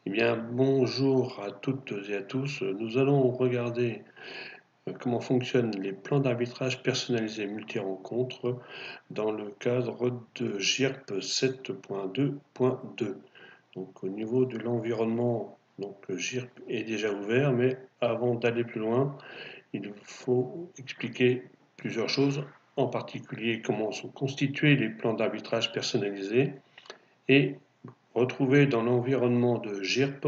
Eh bien, bonjour à toutes et à tous. Nous allons regarder comment fonctionnent les plans d'arbitrage personnalisés multi-rencontres dans le cadre de GIRP 7.2.2. Donc, au niveau de l'environnement, GIRP est déjà ouvert, mais avant d'aller plus loin, il faut expliquer plusieurs choses, en particulier comment sont constitués les plans d'arbitrage personnalisés et retrouver dans l'environnement de GIRP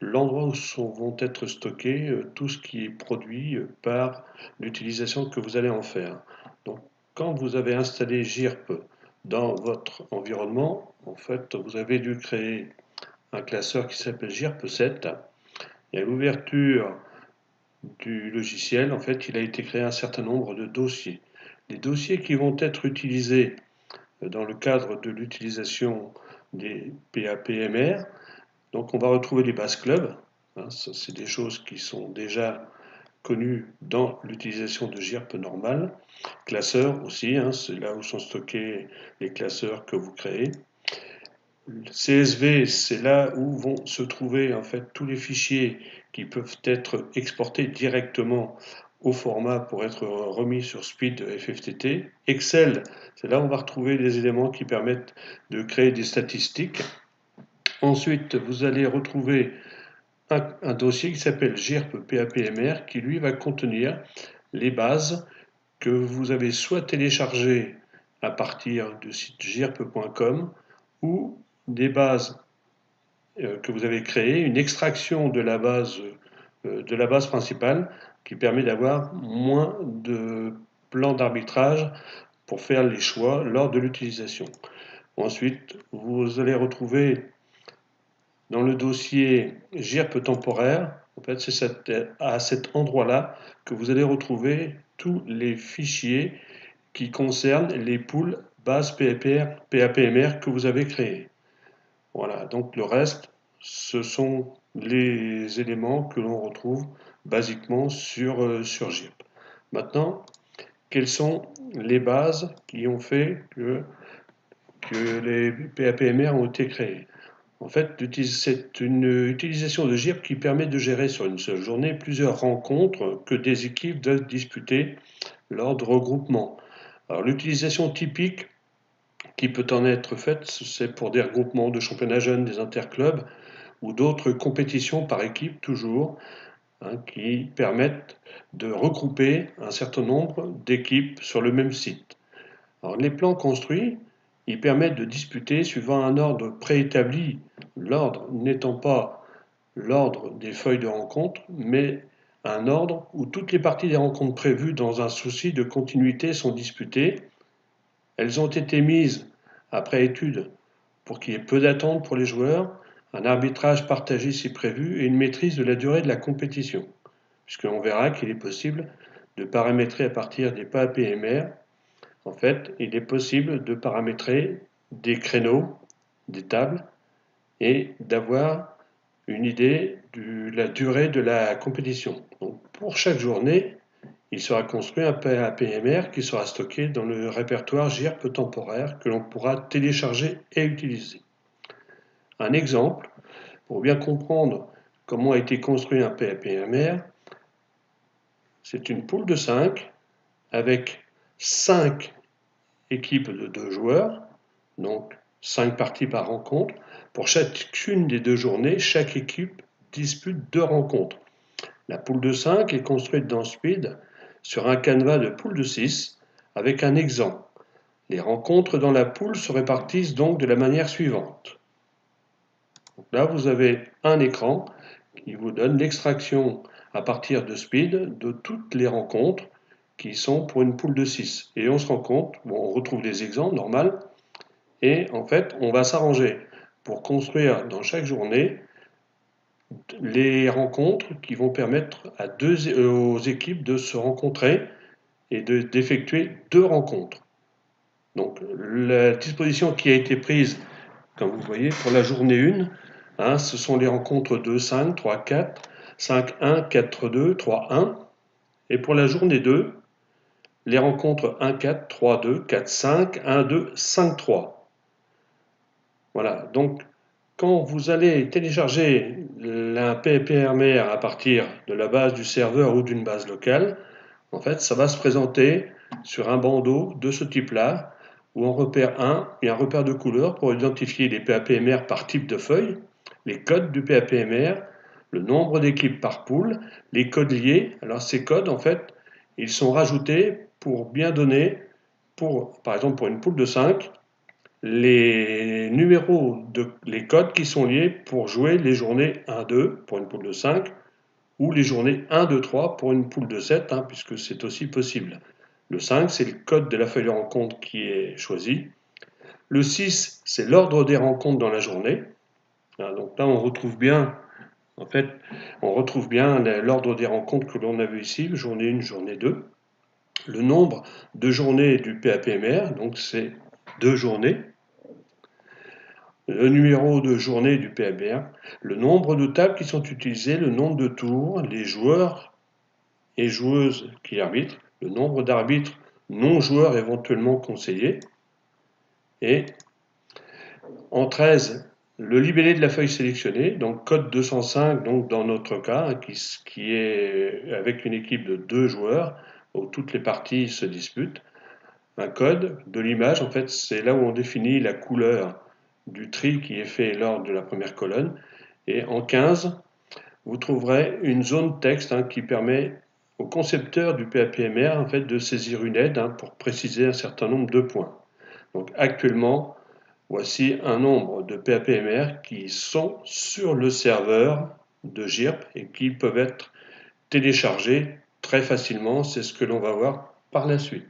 l'endroit où vont être stockés tout ce qui est produit par l'utilisation que vous allez en faire. Donc, quand vous avez installé GIRP dans votre environnement, en fait, vous avez dû créer un classeur qui s'appelle GIRP7. Et à l'ouverture du logiciel, en fait, il a été créé un certain nombre de dossiers. Les dossiers qui vont être utilisés dans le cadre de l'utilisation des PAPMR. Donc on va retrouver les bases clubs, hein, c'est des choses qui sont déjà connues dans l'utilisation de GIRP normal. Classeurs aussi, hein, c'est là où sont stockés les classeurs que vous créez. CSV, c'est là où vont se trouver en fait tous les fichiers qui peuvent être exportés directement au format pour être remis sur Speed FFTT. Excel, c'est là où on va retrouver les éléments qui permettent de créer des statistiques. Ensuite, vous allez retrouver un dossier qui s'appelle GIRP PAPMR qui lui va contenir les bases que vous avez soit téléchargées à partir du site girp.com ou des bases que vous avez créées, une extraction de la base principale qui permet d'avoir moins de plans d'arbitrage pour faire les choix lors de l'utilisation. Ensuite, vous allez retrouver dans le dossier GIRP temporaire, en fait, c'est à cet endroit-là que vous allez retrouver tous les fichiers qui concernent les pools bases PAPMR que vous avez créés. Voilà, donc le reste, ce sont les éléments que l'on retrouve basiquement sur GIRP. Maintenant, quelles sont les bases qui ont fait que les PAPMR ont été créés? En fait, c'est une utilisation de GIRP qui permet de gérer sur une seule journée plusieurs rencontres que des équipes doivent disputer lors de regroupements. Alors, l'utilisation typique qui peut en être faite, c'est pour des regroupements de championnats jeunes, des interclubs ou d'autres compétitions par équipe toujours, hein, qui permettent de regrouper un certain nombre d'équipes sur le même site. Alors, les plans construits, ils permettent de disputer suivant un ordre préétabli, l'ordre n'étant pas l'ordre des feuilles de rencontre, mais un ordre où toutes les parties des rencontres prévues dans un souci de continuité sont disputées. Elles ont été mises après étude pour qu'il y ait peu d'attente pour les joueurs, un arbitrage partagé si prévu et une maîtrise de la durée de la compétition, puisqu'on verra qu'il est possible de paramétrer à partir des pas PMR. En fait, il est possible de paramétrer des créneaux, des tables, et d'avoir une idée de la durée de la compétition. Donc, pour chaque journée, il sera construit un PMR qui sera stocké dans le répertoire GIRP temporaire que l'on pourra télécharger et utiliser. Un exemple, pour bien comprendre comment a été construit un PMR, c'est une poule de 5 avec 5 équipes de 2 joueurs, donc 5 parties par rencontre. Pour chacune des 2 journées, chaque équipe dispute 2 rencontres. La poule de 5 est construite dans Speed sur un canevas de poule de 6 avec un exempt. Les rencontres dans la poule se répartissent donc de la manière suivante. Donc là, vous avez un écran qui vous donne l'extraction à partir de Speed de toutes les rencontres qui sont pour une poule de 6. Et on se rend compte, bon, on retrouve les exemples normales, et en fait, on va s'arranger pour construire dans chaque journée les rencontres qui vont permettre aux équipes de se rencontrer et d'effectuer 2 rencontres. Donc la disposition qui a été prise, comme vous voyez, pour la journée 1, hein, ce sont les rencontres 2-5, 3-4, 5-1, 4-2, 3-1. Et pour la journée 2, les rencontres 1-4, 3-2, 4-5, 1-2, 5-3. Voilà, donc quand vous allez télécharger un PAPMR à partir de la base du serveur ou d'une base locale, en fait, ça va se présenter sur un bandeau de ce type-là, où en repère 1, il y a un repère de couleur pour identifier les PAPMR par type de feuille, les codes du PAPMR, le nombre d'équipes par pool, les codes liés. Alors ces codes, en fait, ils sont rajoutés pour bien donner, par exemple pour une pool de 5, les les codes qui sont liés pour jouer les journées 1-2 pour une pool de 5 ou les journées 1-2-3 pour une pool de 7, hein, puisque c'est aussi possible. Le 5, c'est le code de la feuille de rencontre qui est choisi. Le 6, c'est l'ordre des rencontres dans la journée. Donc là, on retrouve bien, en fait, on retrouve bien l'ordre des rencontres que l'on a vu ici, journée 1, journée 2. Le nombre de journées du PAPMR, donc c'est 2 journées. Le numéro de journée du PAPMR, le nombre de tables qui sont utilisées, le nombre de tours, les joueurs et joueuses qui arbitrent, le nombre d'arbitres non joueurs éventuellement conseillés, et en 13, le libellé de la feuille sélectionnée, donc code 205, donc dans notre cas, qui est avec une équipe de 2 joueurs, où toutes les parties se disputent. Un code de l'image, en fait, c'est là où on définit la couleur du tri qui est fait lors de la première colonne. Et en 15, vous trouverez une zone texte, hein, qui permet au concepteur du PAPMR, en fait, de saisir une aide, hein, pour préciser un certain nombre de points. Donc actuellement, voici un nombre de PAPMR qui sont sur le serveur de GIRP et qui peuvent être téléchargés très facilement. C'est ce que l'on va voir par la suite.